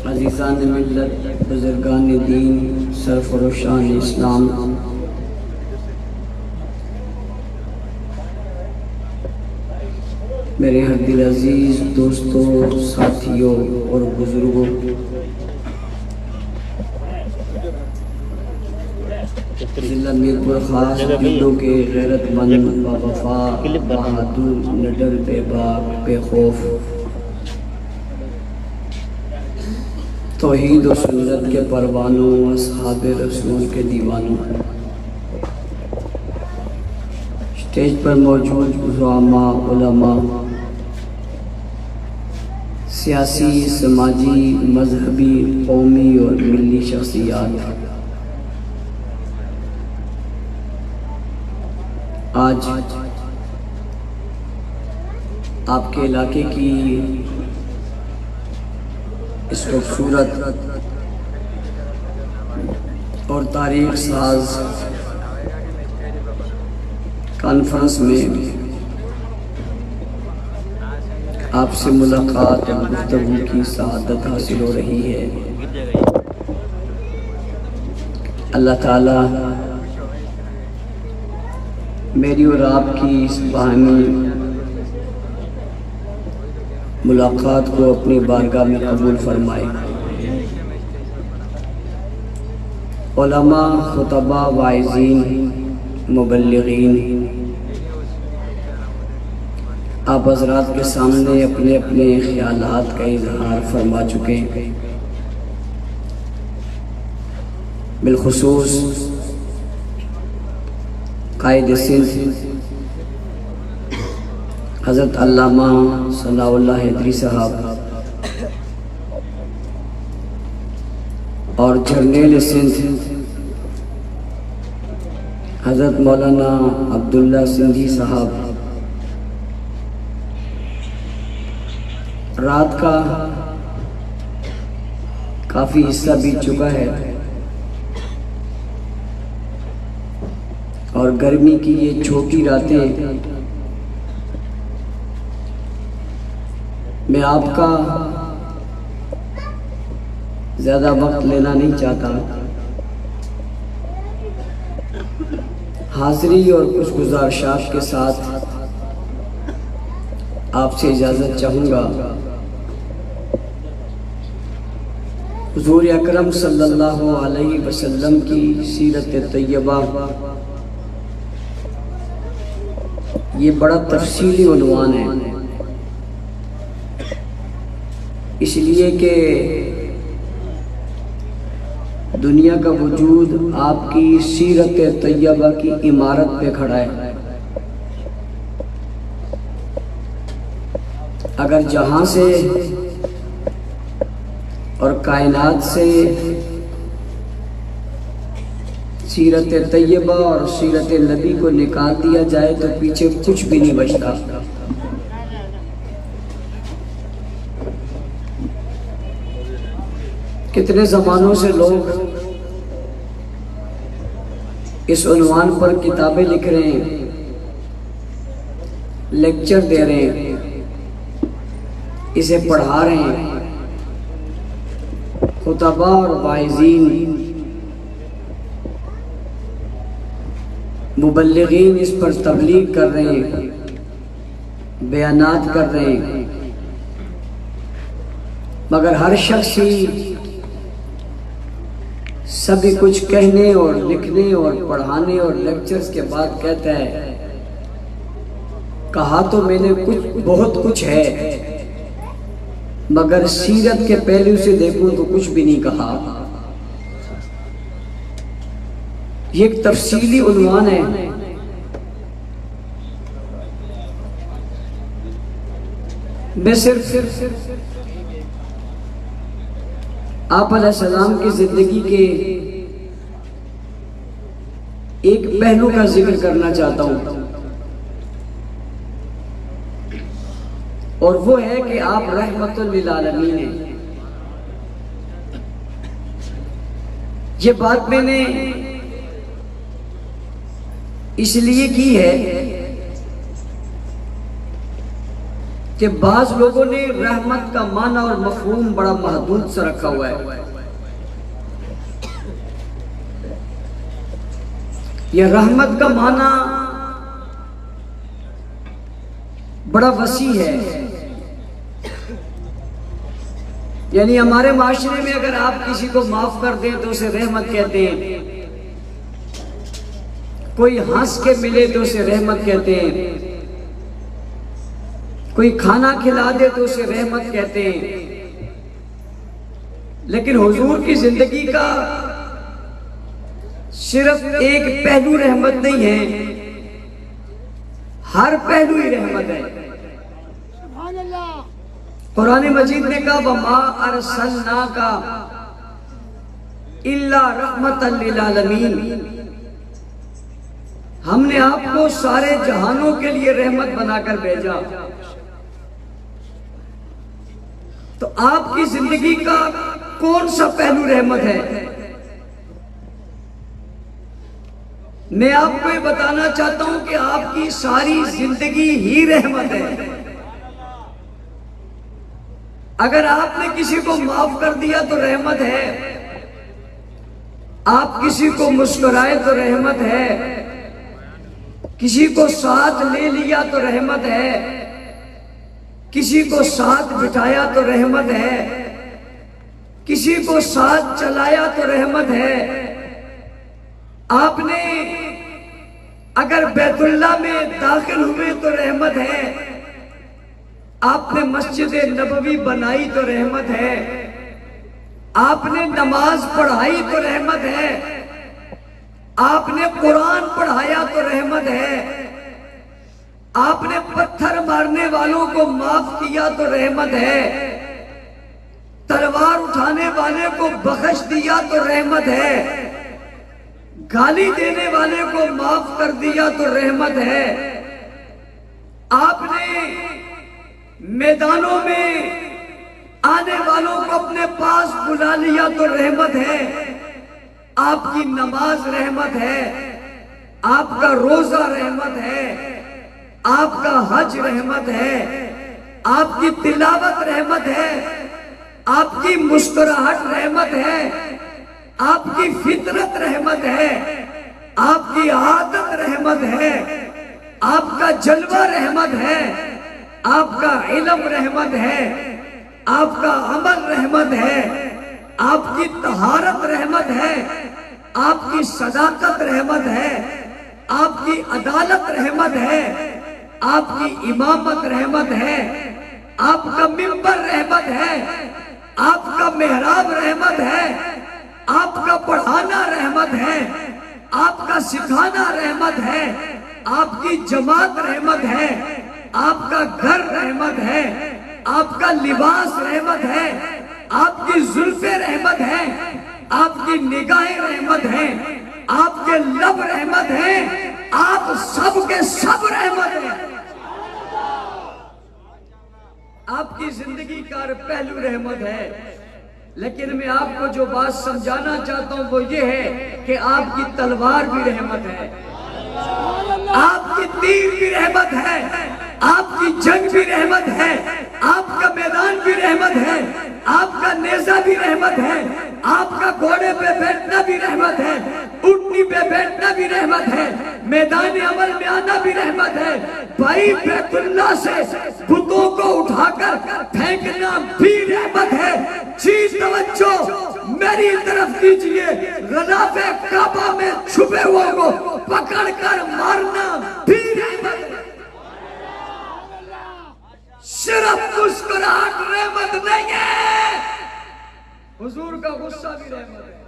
عزیزان ملت، بزرگان دین، سرفروشان اسلام، میرے ہر دل عزیز دوستوں، ساتھیوں اور بزرگوں، ضلع میرپور خاص پنڈوں کے غیرت مند، باوفا، بہادر، نڈر، بے باک، بے خوف، توحید و سنت کے پروانوں، اصحاب رسول کے دیوانوں، اسٹیج پر موجود زعماء، علماء، سیاسی، سماجی، مذہبی، قومی اور ملی شخصیات، آج آپ کے علاقے کی اس خوبصورت اور تاریخ ساز کانفرنس میں آپ سے ملاقات اور گفتگو کی سعادت حاصل ہو رہی ہے۔ اللہ تعالیٰ میری اور آپ کی اس باہمی ملاقات کو اپنی بارگاہ میں قبول فرمائے۔ علماء، خطباء، واعظین، مبلغین، آپ حضرات کے سامنے اپنے اپنے خیالات کا اظہار فرما چکے ہیں۔ بالخصوص قائد سندھ حضرت علامہ ثناء اللہ حیدری صاحب اور جرنیل سندھ حضرت مولانا عبداللہ سندھی صاحب، رات کا کافی حصہ بیت چکا ہے اور گرمی کی یہ چھوٹی راتیں میں آپ کا زیادہ وقت لینا نہیں چاہتا، حاضری اور کچھ گزارشات کے ساتھ آپ سے اجازت چاہوں گا۔ حضور اکرم صلی اللہ علیہ وسلم کی سیرت طیبہ یہ بڑا تفصیلی عنوان ہے، اس لیے کہ دنیا کا وجود آپ کی سیرت طیبہ کی عمارت پہ کھڑا ہے۔ اگر جہاں سے اور کائنات سے سیرت طیبہ اور سیرت نبی کو نکال دیا جائے تو پیچھے کچھ بھی نہیں بچتا۔ کتنے زمانوں سے لوگ اس عنوان پر کتابیں لکھ رہے ہیں، لیکچر دے رہے ہیں، اسے پڑھا رہے ہیں، خطباء اور واعظین، مبلغین اس پر تبلیغ کر رہے ہیں، بیانات کر رہے ہیں، مگر ہر شخص ہی سبھی کچھ کہنے اور لکھنے اور پڑھانے اور لیکچرز کے بعد کہتا ہے کہا تو میں نے بہت کچھ ہے، مگر سیرت کے پہلو سے دیکھوں تو کچھ بھی نہیں کہا۔ یہ ایک تفصیلی عنوان ہے، میں صرف آپ علیہ السلام کی زندگی کے ایک پہلو کا ذکر کرنا چاہتا ہوں، اور وہ ہے کہ آپ رحمت للعالمین ہیں۔ یہ بات میں نے اس لیے کی ہے کہ بعض لوگوں نے رحمت کا معنی اور مفہوم بڑا محدود سے رکھا ہوا ہے. یہ رحمت کا معنی بڑا وسیع ہے. یعنی ہمارے معاشرے میں اگر آپ کسی کو معاف کر دیں تو اسے رحمت کہتے ہیں، کوئی ہنس کے ملے تو اسے رحمت کہتے ہیں، کوئی کھانا کھلا دے تو اسے رحمت کہتے ہیں. لیکن حضور کی زندگی کا صرف ایک پہلو رحمت نہیں ہے، ہر پہلو ہی رحمت ہے. قرآن مجید نے کہا وَمَا أَرْسَلْنَاكَ إِلَّا رَحْمَةً لِلْعَالَمِينَ، ہم نے آپ کو سارے جہانوں کے لیے رحمت بنا کر بھیجا. تو آپ کی زندگی کا کون سا پہلو رحمت ہے؟ میں آپ کو یہ بتانا چاہتا ہوں کہ آپ کی ساری زندگی ہی رحمت ہے. اگر آپ نے کسی کو معاف کر دیا تو رحمت ہے، آپ کسی کو مسکرائے تو رحمت ہے، کسی کو ساتھ لے لیا تو رحمت ہے، کسی کو ساتھ بٹھایا تو رحمت ہے، کسی کو ساتھ چلایا تو رحمت ہے. آپ نے اگر بیت اللہ میں داخل ہوئے تو رحمت ہے، آپ نے مسجد نبوی بنائی تو رحمت ہے، آپ نے نماز پڑھائی تو رحمت ہے، آپ نے قرآن پڑھایا تو رحمت ہے، آپ نے پتھر مارنے والوں کو معاف کیا تو رحمت ہے، تلوار اٹھانے والے کو بخش دیا تو رحمت ہے، گالی دینے والے کو معاف کر دیا تو رحمت ہے. آپ نے میدانوں میں آنے والوں کو اپنے پاس بلا لیا تو رحمت ہے. آپ کی نماز رحمت ہے، آپ کا روزہ رحمت ہے، آپ کا حج رحمت ہے، آپ کی تلاوت رحمت ہے، آپ کی مسکراہٹ رحمت ہے، آپ کی فطرت رحمت ہے، آپ کی عادت رحمت ہے، آپ کا جلوہ رحمت ہے، آپ کا علم رحمت ہے، آپ کا عمل رحمت ہے، آپ کی طہارت رحمت ہے، آپ کی صداقت رحمت ہے، آپ کی عدالت رحمت ہے، آپ کی امامت رحمت ہے، آپ کا منبر رحمت ہے، آپ کا محراب رحمت ہے، آپ کا پڑھانا رحمت ہے، آپ کا سکھانا رحمت ہے، آپ کی جماعت رحمت ہے، آپ کا گھر رحمت ہے، آپ کا لباس رحمت ہے، آپ کی زلفیں رحمت ہے، آپ کی نگاہیں رحمت ہیں، آپ کے لب رحمت ہیں، آپ سب کے سب رحمت ہیں. آپ کی زندگی کا ہر پہلو رحمت ہے. لیکن میں آپ کو جو بات سمجھانا چاہتا ہوں وہ یہ ہے کہ آپ کی تلوار بھی رحمت ہے، آپ کی تیر بھی رحمت ہے، آپ کی جنگ بھی رحمت ہے، آپ کا میدان بھی رحمت ہے، آپ کا نیزہ بھی رحمت ہے، آپ کا گھوڑے پہ بیٹھنا بھی رحمت ہے، اونٹنی پہ بیٹھنا بھی رحمت ہے، میدان عمل میں آنا بھی رحمت ہے. بھائی بیت اللہ سے بتوں کو اٹھا کر پھینکنا بھی رحمت ہے. جی توجہ میری طرف کیجئے، غلاف کعبہ میں چھپے ہوئے کو پکڑ کر مارنا بھی رحمت ہے. صرف مسکراہٹ رحمت نہیں ہے، حضور کا غصہ بھی رحمت ہے،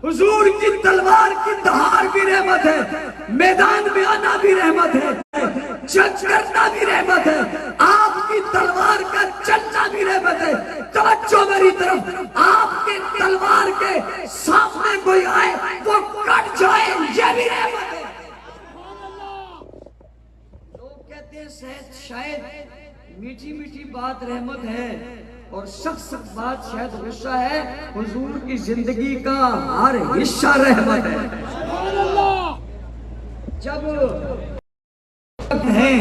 حضور کی تلوار کی دھار بھی رحمت ہے، میدان میں آنا بھی رحمت ہے، جنگ کرنا بھی رحمت ہے، آپ کی تلوار کا چلنا بھی رحمت ہے. توجہ میری طرف، آپ کی تلوار کے سامنے کوئی آئے وہ کٹ جائے، یہ بھی رحمت ہے. لوگ کہتے ہیں شاید میٹھی میٹھی بات رحمت ہے اور سخت بات شاید غصہ ہے. حضور کی زندگی کا ہر حصہ رحمت ہے. جب ہیں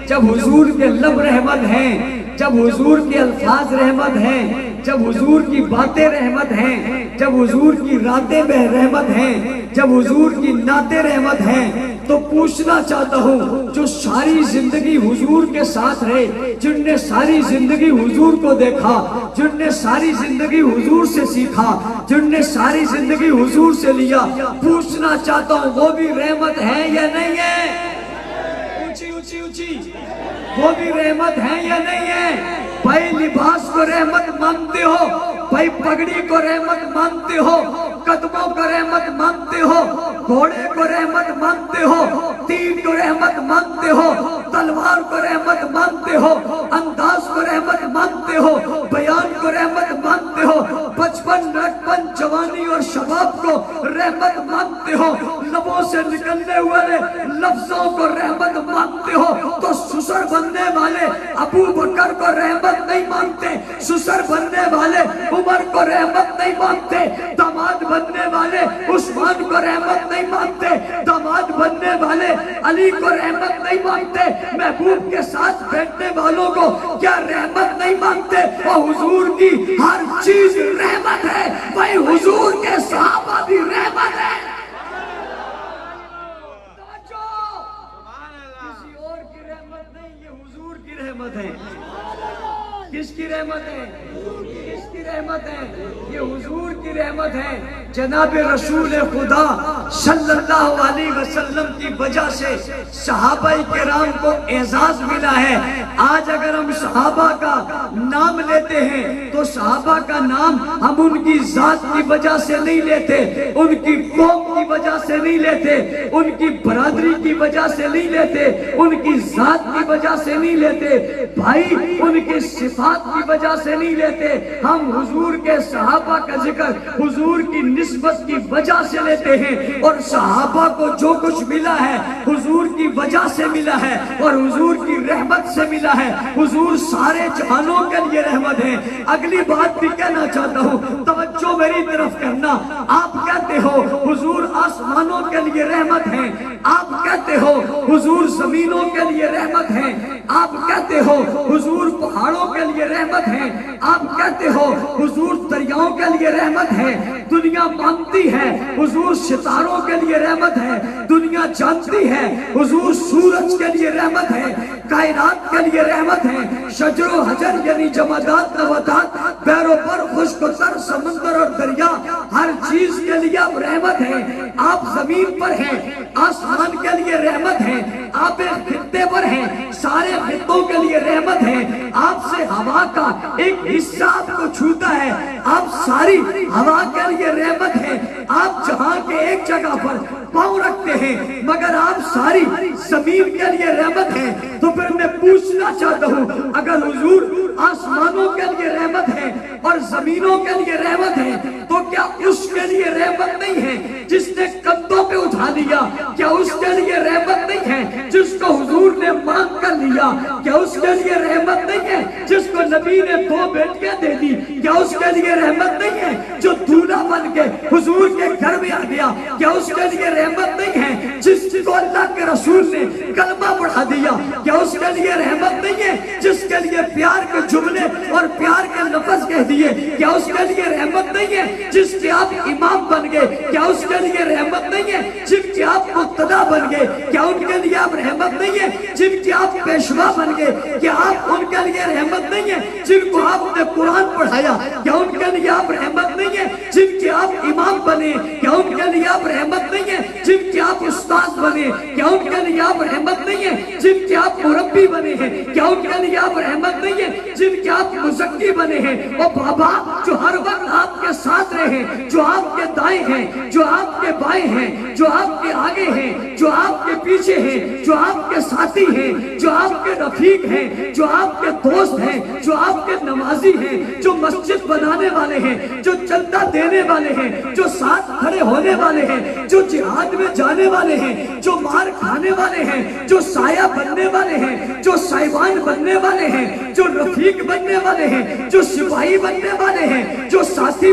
جب حضور کے لب رحمت ہیں، جب حضور کے الفاظ رحمت ہیں، جب حضور کی باتیں رحمت ہیں، جب حضور کی راتیں رحمت ہیں، جب حضور کی نعتیں رحمت ہیں، تو پوچھنا چاہتا ہوں جو ساری زندگی حضور کے ساتھ رہے، جن نے ساری زندگی حضور کو دیکھا، جن نے ساری زندگی حضور سے سیکھا، جن نے ساری زندگی حضور سے لیا، پوچھنا چاہتا ہوں وہ بھی رحمت ہے یا نہیں ہے؟ اونچی اونچی اونچی، وہ بھی رحمت ہے یا نہیں ہے؟ بھائی لباس کو رحمت مانتے ہو، بھائی پگڑی کو رحمت مانتے ہو، قدموں کو رحمت مانتے ہو، گھوڑے کو رحمت مانتے ہو، تیر کو رحمت مانتے ہو، تلوار کو رحمت مانتے ہو، انداز کو رحمت مانتے ہو، بیان کو رحمت مانتے ہو، بچپن لڑکپن جوانی اور شباب کو رحمت مانتے ہو، لبوں سے نکلنے والے لفظوں کو رحمت مانتے ہو، تو سسر بننے والے ابو بکر کو رحمت نہیں مانتے، سسر بننے والے عمر کو رحمت نہیں مانتے، داماد بننے والے عثمان کو رحمت نہیں مانتے، داماد بننے والے علی کو رحمت نہیں مانتے، محبوب کے ساتھ بیٹھنے والوں کو کیا رحمت نہیں مانتے؟ اور حضور کی ہر چیز رحمت ہے، بھائی حضور کے صحابہ بھی رحمت ہے۔ کسی اور کی رحمت نہیں، یہ حضور کی رحمت ہے۔ کس کی رحمت ہے؟ کس کی رحمت ہے؟ یہ حضور کی رحمت ہے۔ جناب رسول خدا صلی اللہ علیہ وسلم کی وجہ سے صحابہ کرام کو اعزاز ملا ہے۔ آج اگر ہم صحابہ کا نام لیتے ہیں تو صحابہ کا نام ہم ان کی ذات کی وجہ سے نہیں لیتے، ان کی قوم کی وجہ سے نہیں لیتے، ان کی برادری کی وجہ سے نہیں لیتے، ان کی ذات کی وجہ سے نہیں لیتے، بھائی ان کی صفات کی وجہ سے نہیں لیتے، ہم حضور کے صحابہ کا ذکر حضور کی نسبت کی وجہ سے لیتے ہیں، اور صحابہ کو جو کچھ ملا ہے حضور کی وجہ سے ملا ہے اور حضور کی رحمت سے ملا ہے۔ حضور سارے جہانوں کے لیے رحمت ہے۔ اگلی بات بھی کہنا چاہتا ہوں، توجہ میری طرف کرنا۔ آپ کہتے ہو حضور آسمانوں کے لیے رحمت ہے، آپ کہتے ہو حضور زمینوں کے لیے رحمت ہے، آپ کہتے ہو حضور پہاڑوں کے لیے رحمت ہے، آپ کہتے ہو حضور دریاؤں کے لیے رحمت ہے۔ دنیا مانتی ہے حضور ستاروں کے لیے رحمت ہے، دنیا جانتی ہے حضور سورج کے لیے رحمت ہے، کائنات کے لیے رحمت ہے، شجر و حجر یعنی جمادات نباتات، بحر و بر، خشک و تر، سمندر اور دریا، ہر چیز کے لیے آپ رحمت ہیں۔ آپ زمین پر ہیں، آسمان کے لیے رحمت ہے، آپ ایک خطے پر ہیں، سارے خطوں کے لیے رحمت ہے، آپ سے ہوا کا ایک حصہ آپ کو چھوتا ہے، آپ ساری ہوا کے لیے رحمت ہے، آپ جہاں کے ایک جگہ پر پاؤں رکھتے ہیں مگر آپ ساری زمین کے لیے رحمت ہے۔ تو پھر میں پوچھنا چاہتا ہوں، اگر حضور آسمانوں کے لیے رحمت ہے اور زمینوں کے لیے رحمت ہے تو کیا اس کے لیے رحمت نہیں ہے جس نے کندھوں پہ اٹھا لیا؟ کیا اس کے لیے رحمت نہیں ہے جس کو حضور نے مانگ کر لیا؟ کیا اس کے لیے رحمت نہیں ہے جس کو نبی نے 2 بیٹیاں دے دی؟ کیا اس کے لیے رحمت نہیں ہے جو دولہا بن کے حضور کے گھر میں آ گیا؟ کیا اس کے لیے رحمت نہیں ہے جس کو اللہ کے رسول نے کلمہ پڑھا دیا؟ کیا اس کے لیے رحمت نہیں ہے جس کے لیے پیار کے جملے اور پیار کے لفظ کہہ دیے؟ کیا اس کے لیے رحمت نہیں ہے جس کے آپ امام بن گئے؟ کیا اس کے لیے رحمت نہیں ہے جن کے آپ مقتدا بن گئے؟ کیا ان کے لیے آپ رحمت نہیں ہے جن کے آپ پیشوا بن گئے؟ کیا آپ ان کے لیے رحمت نہیں ہے جن کو آپ نے قرآن پڑھایا؟ کیا ان کے لیے آپ رحمت نہیں ہے جن کے آپ امام بنے؟ کیا ان کے لیے آپ رحمت نہیں ہے جن کے آپ استاد بنے؟ کیا ان کے لیے آپ رحمت نہیں ہے جن کے آپ مربی بنے ہیں؟ کیا ان کے لیے آپ رحمت نہیں ہے جن کے آپ مزکی بنے ہیں؟ اور بابا جو ہر وقت آپ کے ساتھ رہے ہیں، جو آپ کے دائیں ہیں، جو آپ کے بائیں ہیں، جو آپ کے آگے ہیں، جو آپ کے پیچھے ہیں، جو آپ کے ساتھی ہیں، جو آپ کے رفیق ہیں، جو آپ کے دوست ہیں، جو آپ کے نمازی ہیں، جو مسجد بنانے والے ہیں، جو چندہ دینے والے ہیں، جو ساتھ کھڑے ہونے والے ہیں، جو جہاد میں جانے والے ہیں، جو مار کھانے والے ہیں، جو سایہ بننے والے ہیں، جو سائبان بننے والے ہیں، جو رفیق بننے والے ہیں، جو سپاہی بننے والے ہیں، جو ساتھی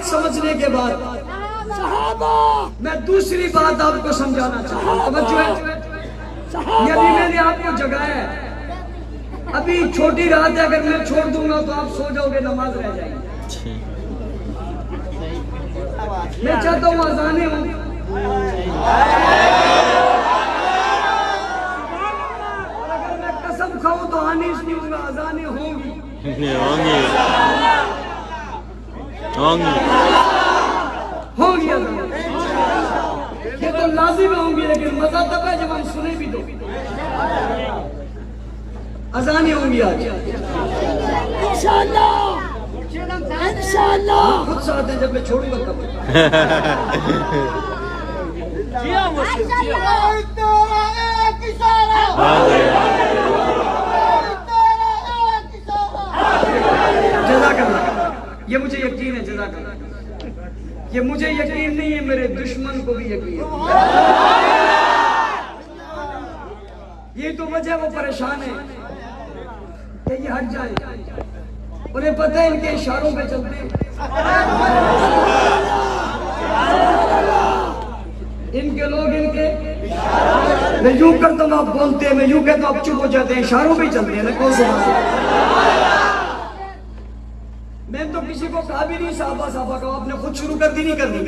بات سمجھنے کے بعد میں دوسری بات آپ کو سمجھانا چاہتا ہوں. توجہ ہے. یہ ابھی میں نے آپ کو جگایا ہے. ابھی چھوٹی رات ہے, اگر میں چھوڑ دوں گا تو آپ سو جاؤ گے, نماز رہ جائے گی. میں چاہتا ہوں اذانیں ہوں. اور اگر میں قسم کھاؤں تو آنیس نہیں ہوں گا, اذانیں ہوں گی. ہوں گی اذانیں. یہ تو لازم ہوں گی, لیکن مزہ تب ہے جب ہم سنیں بھی دو. اذانیں ہوں گی آج انشاءاللہ. خود ساتھ ہیں, جب میں چھوڑوں گا تب. جزاک اللہ. یہ مجھے یقین ہے, جزاک اللہ. یہ مجھے یقین نہیں ہے, میرے دشمن کو بھی یقین ہے. یہ تو وجہ وہ پریشان ہے کہ یہ ہٹ جائے. انہیں پتہ ہے ان کے اشاروں پہ چلتے ہیں. ان کے لوگ ان کے, میں یوں کرتا ہوں آپ بولتے ہیں, میں یوں کہتا ہوں آپ چپ ہو جاتے ہیں. اشاروں پہ چلتے ہیں. کون سے میں تو کسی کو کہا بھی نہیں صحابہ صحابہ کا, آپ نے خود شروع کر دی. نہیں کرنی.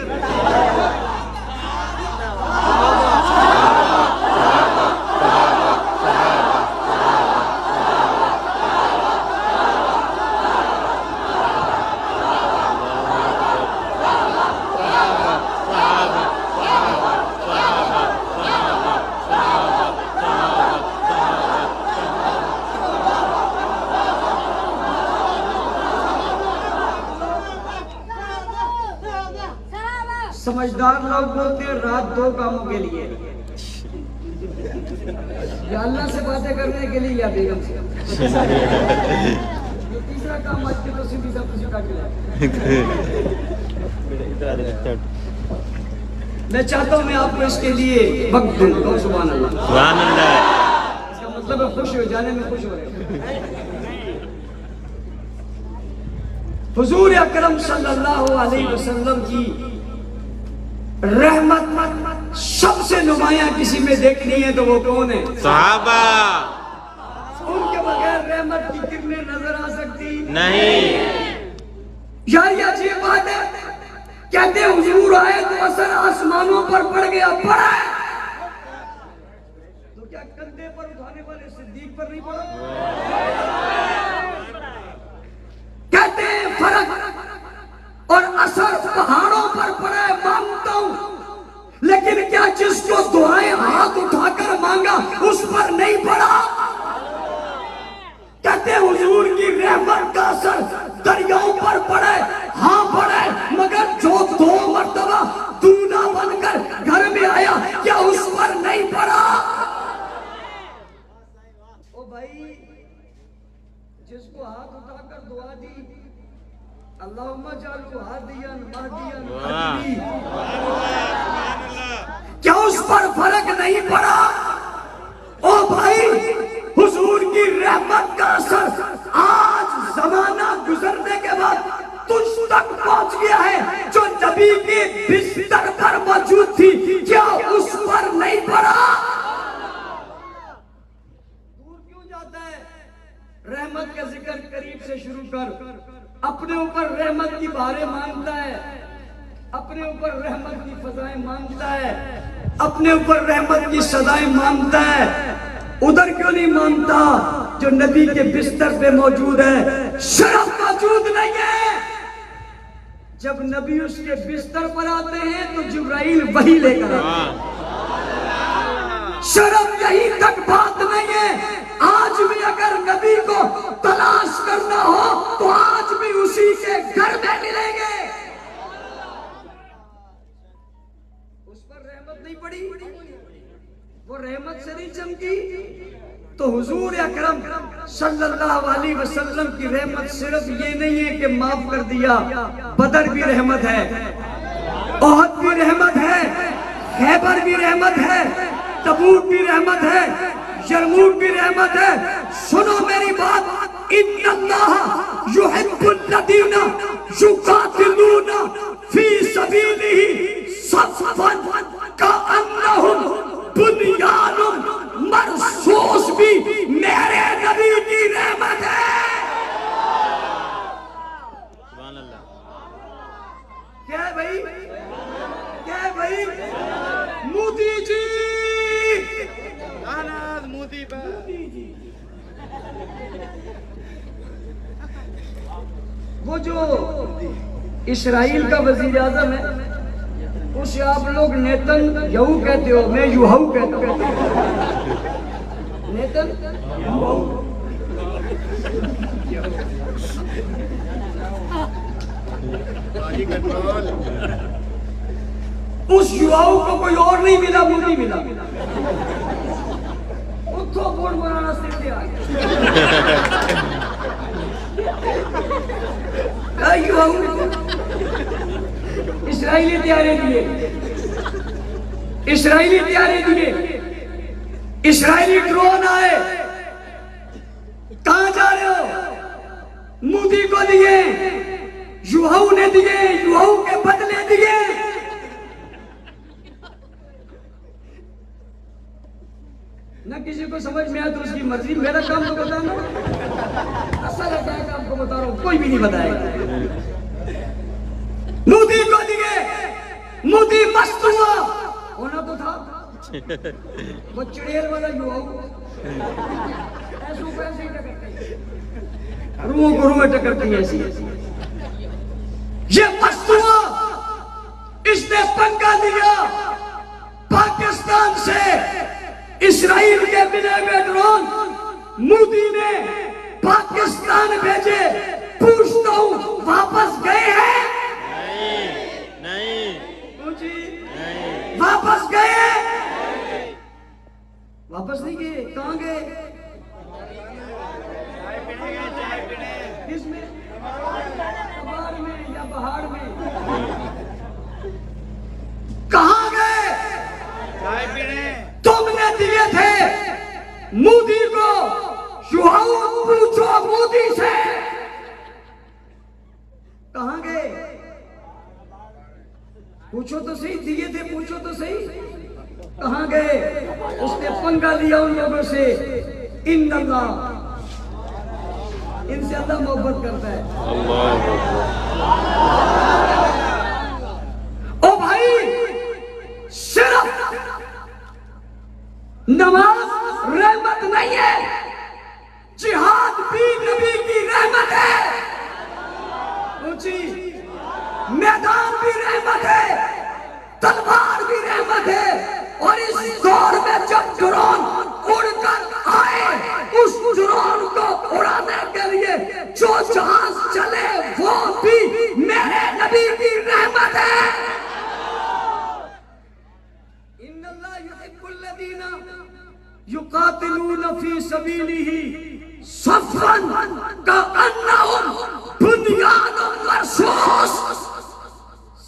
سمجھدار لوگ بولتے ہیں رات دو کاموں کے لیے, یا اللہ سے باتیں کرنے کے لیے یا بیگم سے. تیسرا کام آج کے تو سیدھی سب کسی کا ہے. میں چاہتا ہوں میں آپ کو اس کے لیے وقت دوں. تو سبحان اللہ. اس کا مطلب ہے خوش ہو جانے میں خوش ہو رہے. حضور اکرم صلی اللہ علیہ وسلم کی رحمت سب سے نمایاں کسی میں دیکھنی ہے تو وہ کون ہے؟ صحابہ. ان کے بغیر رحمت کی کرنیں نظر آ سکتی نہیں. یار یہ عجیب بات ہے. کہتے ہیں حضور آئے تو اثر آسمانوں پر پڑ گیا. پڑا ہے تو کیا کندھے پر اٹھانے والے صدیق پر نہیں پڑا؟ کہتے ہیں فرق اور اثر پہاڑوں پر پڑا ہے, مانتا ہوں, لیکن کیا جس کو دعائیں ہاتھ اٹھا کر مانگا اس پر نہیں پڑا؟ کہتے ہیں حضور کی رحمت کا اثر دریاؤں پر پڑے. ہاں پڑے, مگر جو 2 مرتبہ دونا بن کر گھر میں آیا کیا اس پر نہیں پڑا؟ او بھائی, جس کو ہاتھ اٹھا کر دعا دی اللہم جعلو ہادیاً مہدیاً, کیا اس پر فرق نہیں پڑا؟ او بھائی, حضور کی رحمت کا اثر آج زمانہ گزرنے کے بعد تجھ تک پہنچ گیا ہے. جو نبی کے بستر پر موجود تھی کیا اس پر نہیں پڑا؟ دور کیوں جاتا ہے؟ رحمت کا ذکر قریب سے شروع کر. اپنے اوپر رحمت کی بہاریں مانگتا ہے, اپنے اوپر رحمت کی فضائیں مانگتا ہے, اپنے اوپر رحمت کی سزائیں مانگتا ہے. ادھر کیوں نہیں مانگتا جو نبی کے بستر پہ موجود ہے؟ شرف موجود نہیں ہے. جب نبی اس کے بستر پر آتے ہیں تو جبرائیل وحی لے کر آتے ہیں. شرف یہی تک بات نہیں ہے. آج بھی اگر نبی کو تلاش کرنا ہو تو آج بھی اسی کے گھر میں ملیں گے. اس پر رحمت نہیں پڑی, وہ رحمت سے نہیں چمکی. تو حضور اکرم صلی اللہ علیہ وسلم کی رحمت صرف یہ نہیں ہے کہ معاف کر دیا. بدر بھی رحمت ہے, احد بھی رحمت ہے, خیبر بھی رحمت ہے, تبوک بھی رحمت ہے, یرموک بھی رحمت ہے. سنو میری بات, ان اللہ یحب الذین یقاتلون فی سبیلہ صفا کأنہم بنیان مرصوص بھی میرے نبی کی رحمت ہے۔ کیا ہے بھائی؟ کیا ہے بھائی؟ مودی جی، مودی جی، وہ جو اسرائیل کا وزیر اعظم ہے اسے آپ لوگ نیتن یہو کہتے ہو، میں یوہو کہتا ہوں۔ نیتن یوہو، اس یوہو کو کوئی اور نہیں ملا، مودی ملا۔ اس کو بورڈ بنانا سیکھتے آگے۔ اسرائیلی تیارے دیے، اسرائیلی تیارے دیے، اسرائیلی ڈرون آئے۔ کہاں جا رہے ہو؟ مودی کو دیے، یوہو نے دیے، یوہو کے بدلے دیے۔ نہ کسی کو سمجھ میں آیا تو اس کی مرضی، میرا کام تو بتانا، اصل حقائق آپ کو بتا رہا ہوں، کوئی بھی نہیں بتائے گا۔ مودی کو دیے، مودی مست ہوا، ہونا تو تھا وہ چڑیل والا یوہو، ایسو پیسے ہی ٹکرتے ہیں، روحوں کو روحیں ٹکرتی ہیں ایسی۔ یہ مست ہوا، اس نے پنگا لیا پاکستان سے، اسرائیل کے بنے ہوئے ڈرون مودی نے پاکستان بھیجے۔ پوچھتا ہوں واپس گئے ہیں؟ نہیں۔ واپس گئے ہیں؟ واپس نہیں گئے۔ کہاں گئے؟ کس میں؟ پہاڑ میں یا پہاڑ میں؟ کہاں گئے؟ تم نے دیے تھے مودی کو، یوہو پوچھو مودی سے کہاں گئے؟ پوچھو تو صحیح، دیے تھے، پوچھو تو صحیح کہاں گئے؟ اس نے پنگا لیا ان لوگوں سے۔ ان اللہ، ان سے اللہ محبت کرتا ہے۔ او بھائی، صرف نماز رحمت نہیں ہے، جہاد بھی نبی کی رحمت ہے۔ اونچی میدان بھی رحمت ہے، تلوار بھی رحمت ہے۔ اور اس دور میں جب ڈرون اڑ کر آئے، اس ڈرون کو اڑانے کے لیے جو جہاز چلے وہ بھی میرے نبی کی رحمت ہے۔ ان اللہ یحب الذین یقاتلون فی سبیلہ صفا کأنہم بنیان مرصوص۔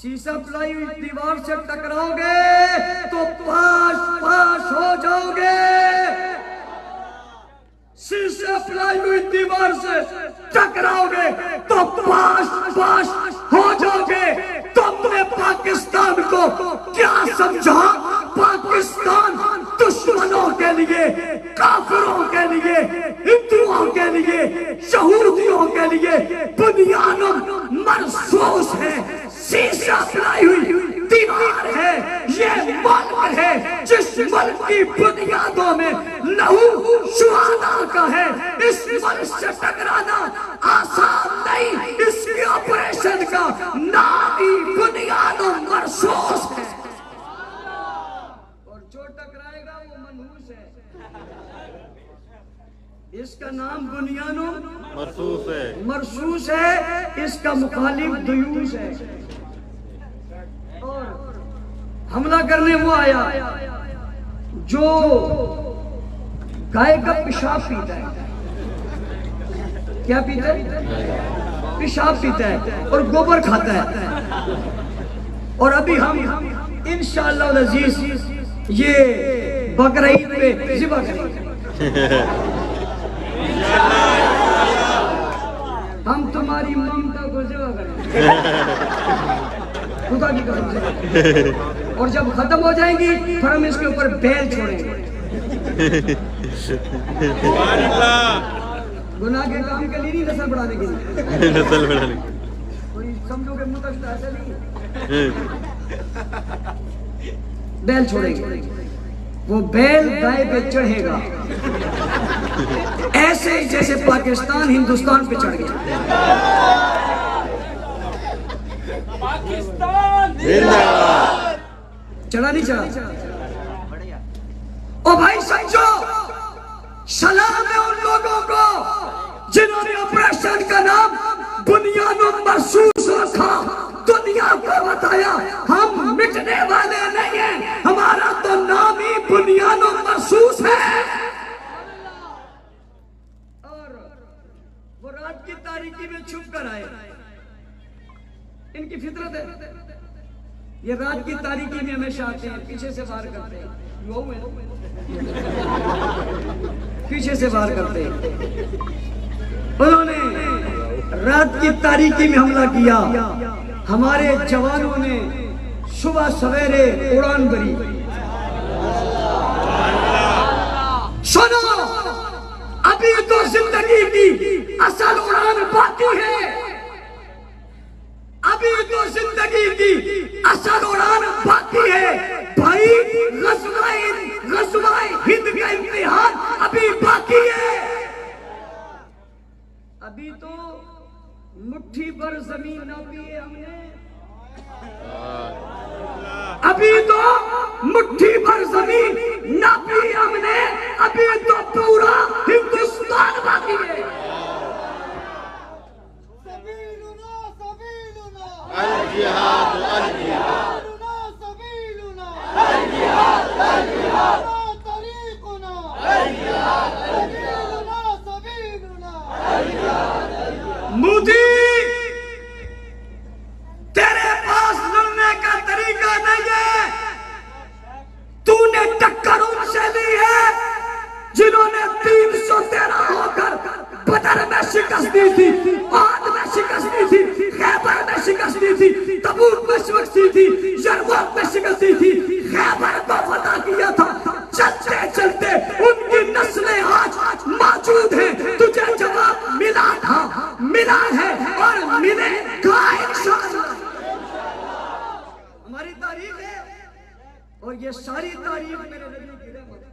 شیشہ پلائی ہوئی دیوار سے ٹکراؤ گے تو پاش پاش ہو جاؤ گے۔ شیشہ پلائی ہوئی دیوار سے ٹکراؤ گے تو پاش پاش ہو جاؤ گے۔ تم نے پاکستان کو کیا سمجھا؟ پاکستان دشمنوں کے لیے، کافروں کے لیے، ہندوؤں کے لیے، یہودیوں کے لیے بنیان مرصوص ہے، شیشہ پلائی ہوئی دیوار ہے۔ یہ ملک ہے جس ملک کی بنیادوں میں لہو شہداء کا ہے۔ اس ملک سے ٹکرانا آسان نہیں، اس کی آپریشن کا نام ہی بنیان مرصوص ہے۔ اور جو ٹکرائے گا وہ منحوس ہے، اس کا نام بنیان مرصوص ہے، مرصوص ہے، اس کا مخالف دیوس ہے۔ اور حملہ کرنے وہ آیا جو گائے کا پیشاب پیتا ہے۔ کیا پیتا ہے؟ پیشاب پیتا ہے اور گوبر کھاتا ہے۔ اور ابھی ہم انشاءاللہ العزیز یہ بقرعید پہ ذبح کریں گے۔ ہم تمہاری ممتا کو ذبح کریں گے۔ خدا کی قسم سے، اور جب ختم ہو جائیں گی پھر ہم اس کے اوپر بیل چھوڑیں گے، گناہ کے کام کے لیے نہیں، نسل بڑھانے کے لیے، نسل بڑھانے، کوئی سمجھو کہ متشدد ایسا نہیں، بیل چھوڑیں گے، وہ بیل گائے پہ چڑھے گا ایسے جیسے پاکستان ہندوستان پہ چڑھ گیا۔ چڑھا نہیں چڑھا؟ او بھائی سمجھو، سلام ہے ان لوگوں کو جنہوں نے آپریشن کا نام بنیاد مرصوص رکھا، دنیا کو بتایا ہم مٹنے والے نہیں ہیں، ہمارا تو نام ہی بنیاد مرصوص ہے۔ اور وہ رات کی تاریکی میں چھپ کر آئے، ان کی فطرت ہے، یہ رات کی تاریکی میں ہمیشہ آتے ہیں، پیچھے سے وار کرتے ہیں، پیچھے سے وار کرتے ہیں۔ انہوں نے رات کی تاریکی میں حملہ کیا، ہمارے جوانوں نے صبح سویرے اڑان بھری۔ سنو، ابھی تو زندگی کی اصل اڑان باقی ہے، ابھی تو زندگی کی اصل اڑان باقی ہے بھائی، غزوہ ہند کا امتحان ابھی باقی ہے۔ ابھی تو مٹھی پر زمین ناپی ہے ہم نے، ابھی تو مٹھی پر زمین ناپی ہے ہم نے، ابھی تو پورا ہندوستان باقی ہے۔ الجہاد الجہاد سبیلنا، الجہاد الجہاد طریقنا، الجہاد سبیلنا سبیلنا، الجہاد الجہاد۔ مودی، تیرے پاس لڑنے کا طریقہ نہیں ہے، تو نے ٹکر ان سے لی ہے جنہوں نے 313 ہو کر بدر میں شکست دی تھی، احد میں شکست دی تھی، خیبر میں شکست دی تھی، تبوک میں شکست دی تھی، یرموک میں شکست دی تھی، خیبر کو فتح کیا تھا۔ چلتے چلتے ان کی نسلیں آج موجود ہیں، تجھے جواب ملا تھا، ملا ہے اور ملے گا انشاءاللہ۔ ہماری تاریخ ہے، اور یہ ساری تاریخ میرے نبی کی رحمت ہے،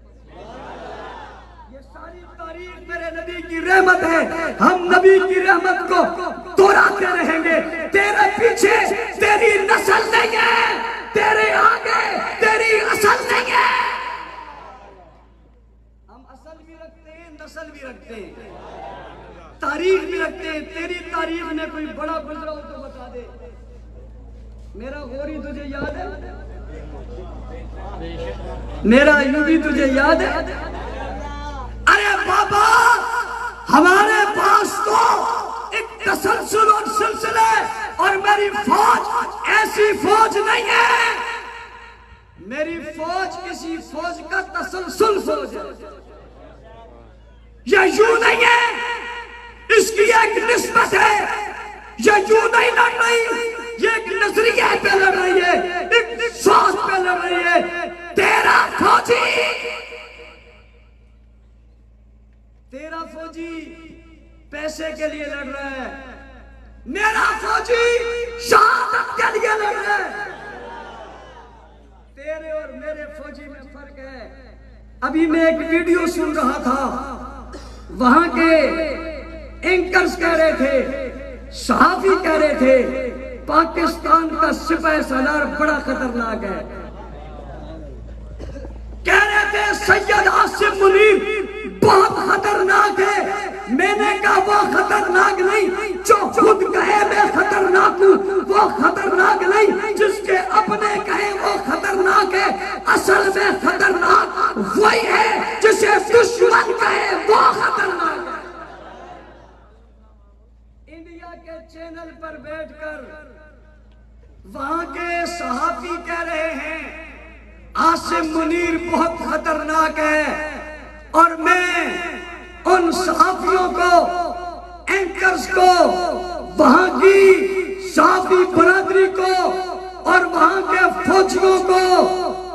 یہ ساری تاریخ میرے نبی کی رحمت ہے۔ ہم نبی کی رحمت کو دہراتے رہیں گے۔ تیرے پیچھے تیری نسل نہیں ہے، تیرے آگے تیری اصل نہیں ہے۔ ہم اصل بھی رکھتے ہیں، نسل بھی رکھتے ہیں، تاریخ بھی رکھتے ہیں۔ تیری تاریخ میں کوئی بڑا گزرا ہو تو بتا دے۔ میرا غوری تجھے یاد ہے؟ میرا ایوبی تجھے یاد ہے؟ ارے بابا، ہمارے پاس تو ایک تسلسل اور سلسلے، اور میری فوج ایسی فوج نہیں ہے، میری فوج کسی فوج کا تسلسل فوج ہے، یہ یوں نہیں ہے، اس کی ایک نسبت ہے، یہ یوں نہیں لڑ رہی، یہ ایک نظریہ پہ لڑ رہی ہے، ایک سوچ پہ لڑ رہی ہے۔ تیرا فوجی پیسے کے لیے لڑ رہا ہے، میرا فوجی شہادت کے لیے لڑ رہا ہے۔ تیرے اور میرے فوجی میں فرق ہے۔ ابھی میں ایک ویڈیو سن رہا تھا، وہاں کے اینکرز کہہ رہے تھے، صحافی کہہ رہے تھے، پاکستان کا سپہ سالار بڑا خطرناک ہے۔ کہہ رہے تھے سید عاصم منیر بہت خطرناک ہے۔ میں نے کہا وہ خطرناک نہیں جو خود کہے میں خطرناک ہوں، وہ خطرناک نہیں جس کے اپنے کہے وہ خطرناک ہے۔ اصل میں خطرناک وہی ہے جسے دشمن کہے وہ خطرناک ہے۔ انڈیا کے چینل پر بیٹھ کر وہاں کے صحافی کہہ رہے ہیں عاصم منیر بہت خطرناک ہے، اور میں ان صحافیوں کو، اینکرز کو، وہاں کی صحافی برادری کو اور وہاں کے فوجیوں کو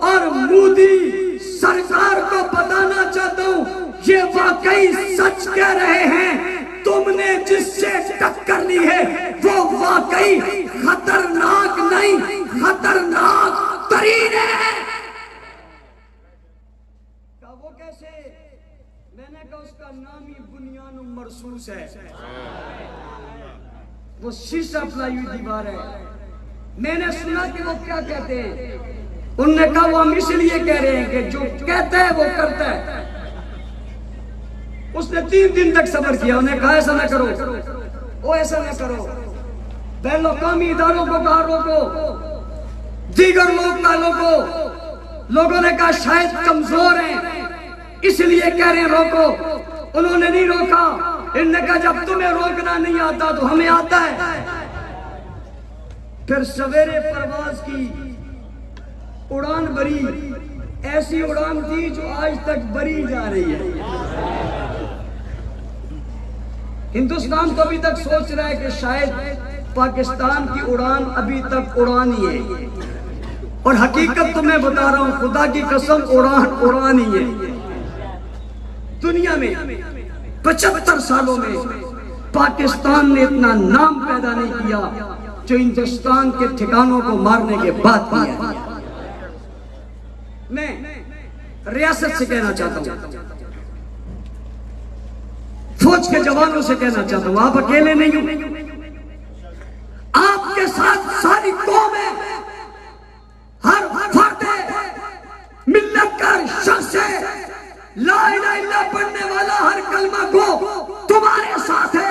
اور مودی سرکار کو بتانا چاہتا ہوں، یہ واقعی سچ کہہ رہے ہیں۔ تم نے جس سے ٹکر لی ہے وہ واقعی خطرناک نہیں، خطرناک ترین ہے۔ وہ کیسے؟ میں نے کہا اس کا نام ہی بنیان مرصوص ہے، وہ شیشہ پلائی ہوئی دیوار ہے۔ میں نے سنا کہ وہ کیا کہتے ہیں، انہوں نے کہا وہ ہم اس لیے کہہ رہے ہیں کہ جو کہتا ہے وہ کرتا ہے۔ اس نے 3 دن تک صبر کیا، انہیں کہا ایسا نہ کرو، وہ ایسا نہ کرو، بین الاقوامی اداروں کو کہا روکو، دیگر لوگ کا لوگوں نے کہا شاید کمزور ہیں اس لیے کہہ رہے ہیں روکو، انہوں نے نہیں روکا۔ انہوں نے کہا جب تمہیں روکنا نہیں آتا تو ہمیں آتا ہے۔ پھر سویرے پرواز کی، اڑان بری، ایسی اڑان تھی جو آج تک بری جا رہی ہے۔ ہندوستان تو ابھی تک سوچ رہا ہے کہ شاید پاکستان کی اڑان ابھی تک اڑان ہی ہے، اور حقیقت تو میں بتا رہا ہوں، خدا کی قسم اڑان ہی ہے۔ دنیا میں 75 سالوں میں پاکستان نے اتنا نام پیدا نہیں کیا جو ہندوستان کے ٹھکانوں کو مارنے کے بعد کیا۔ میں ریاست سے کہنا چاہتا ہوں، فوج کے جوانوں سے کہنا چاہتا ہوں، آپ اکیلے نہیں ہوں، آپ کے ساتھ ساری قوم ہے، ہر فرد ملت کا شخص ہے، لا الہ الا اللہ پڑھنے والا ہر کلمہ کو تمہارے ساتھ ہے۔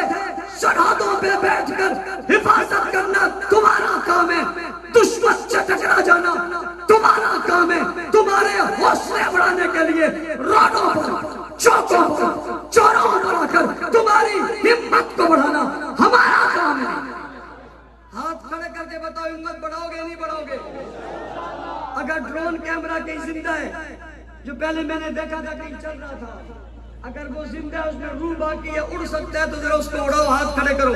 سرحدوں پہ بیٹھ کر حفاظت کرنا تمہارا کام ہے، دشمن سے ٹکرا جانا تمہارا کام ہے۔ تمہارے حوصلے بڑھانے کے لیے روڈوں پر، چوکوں پر، چوراہوں پر آ کر تمہاری ہمت کو بڑھانا ہمارا کام ہے۔ ہاتھ کھڑے کر کے بتاؤ، ہمت بڑھاؤ گے نہیں بڑھاؤ گے؟ اگر ڈرون کیمرہ کہیں زندہ ہے، جو پہلے میں نے دیکھا تھا کہیں چل رہا تھا، اگر وہ زندہ ہے، اس میں روح باقی ہے، اڑ سکتا ہے، تو ذرا اس کو اڑاؤ، ہاتھ کھڑے کرو۔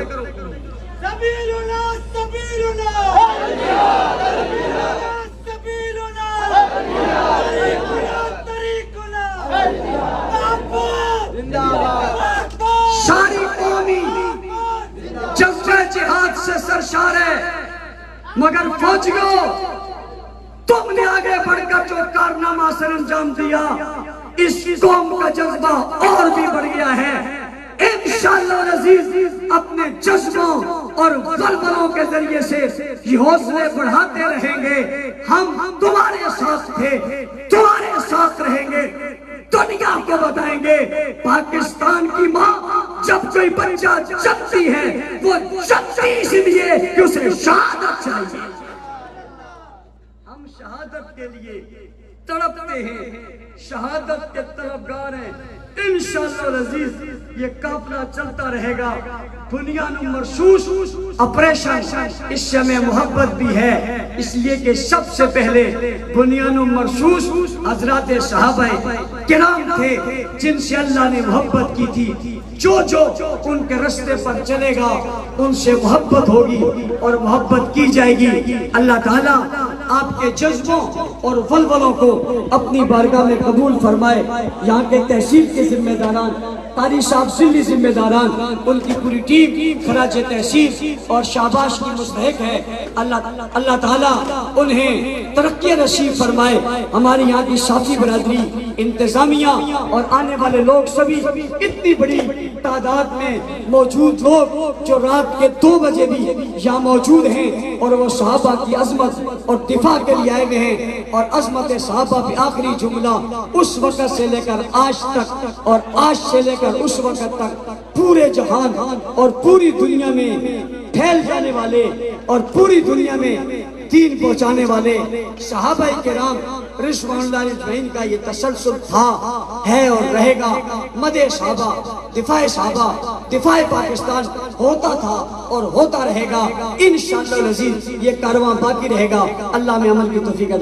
سبیلنا سبیلنا سبیلنا طریقنا ساری قومی جذبہ جہاد سے سرشار ہے، مگر فوجیوں تم نے آگے بڑھ کر جو کارنامہ سر انجام دیا، اس قوم کا جذبہ اور بھی بڑھ گیا ہے۔ انشاءاللہ العزیز اپنے جذبوں اور ولولوں کے ذریعے سے یہ حوصلے بڑھاتے رہیں گے۔ ہم تمہارے ساتھ تھے، تمہارے ساتھ رہیں گے، دنیا کو بتائیں گے۔ پاکستان کی ماں جب کوئی بچہ جنتی ہے، وہ جنتی اس لیے کہ اسے شہادت چاہیے۔ ہم شہادت کے لیے تڑپتے ہیں، شہادت کے طلبگار ہیں۔ انشاءاللہ العزیز یہ قافلہ چلتا رہے گا۔ بنیان مرصوص آپریشن، اس سے ہمیں محبت بھی ہے، اس لیے کہ سب سے پہلے بنیان مرصوص حضرات صحابہ کرام تھے جن سے اللہ نے محبت کی تھی۔ جو ان کے رستے پر چلے گا ان سے محبت ہوگی اور محبت کی جائے گی۔ اللہ تعالیٰ آپ کے جذبوں اور ولولوں کو اپنی بارگاہ میں قبول فرمائے۔ یہاں کے تحصیل کے ذمہ داران، قاری صاحب سندھی ذمہ داران، ان کی پوری ٹیم خراج تحسین اور شاباش کی مستحق ہے۔ اللہ تعالیٰ انہیں ترقی نصیب فرمائے۔ ہماری یہاں کی صافی برادری، انتظامیہ اور آنے والے لوگ سبھی اتنی بڑی تعداد میں موجود لوگ جو رات کے 2 بجے بھی یہاں موجود ہیں اور وہ صحابہ کی عظمت اور دفاع کے لیے آئے ہوئے ہیں، اور عظمت صحابہ پہ آخری جملہ اس وقت سے لے کر آج تک اور آج سے لے کر اس وقت تک پورے جہان اور پوری دنیا میں پھیل جانے والے اور پوری دنیا میں دین پہنچانے والے صحابہ کرام رضوان اللہ اجمعین کا یہ تسلسل تھا، ہے اور رہے گا۔ مدح صحابہ، دفاع صحابہ، دفاع پاکستان ہوتا تھا اور ہوتا رہے گا۔ انشاءاللہ العزیز یہ کارواں باقی رہے گا۔ اللہ میں عمل کی توفیق عطا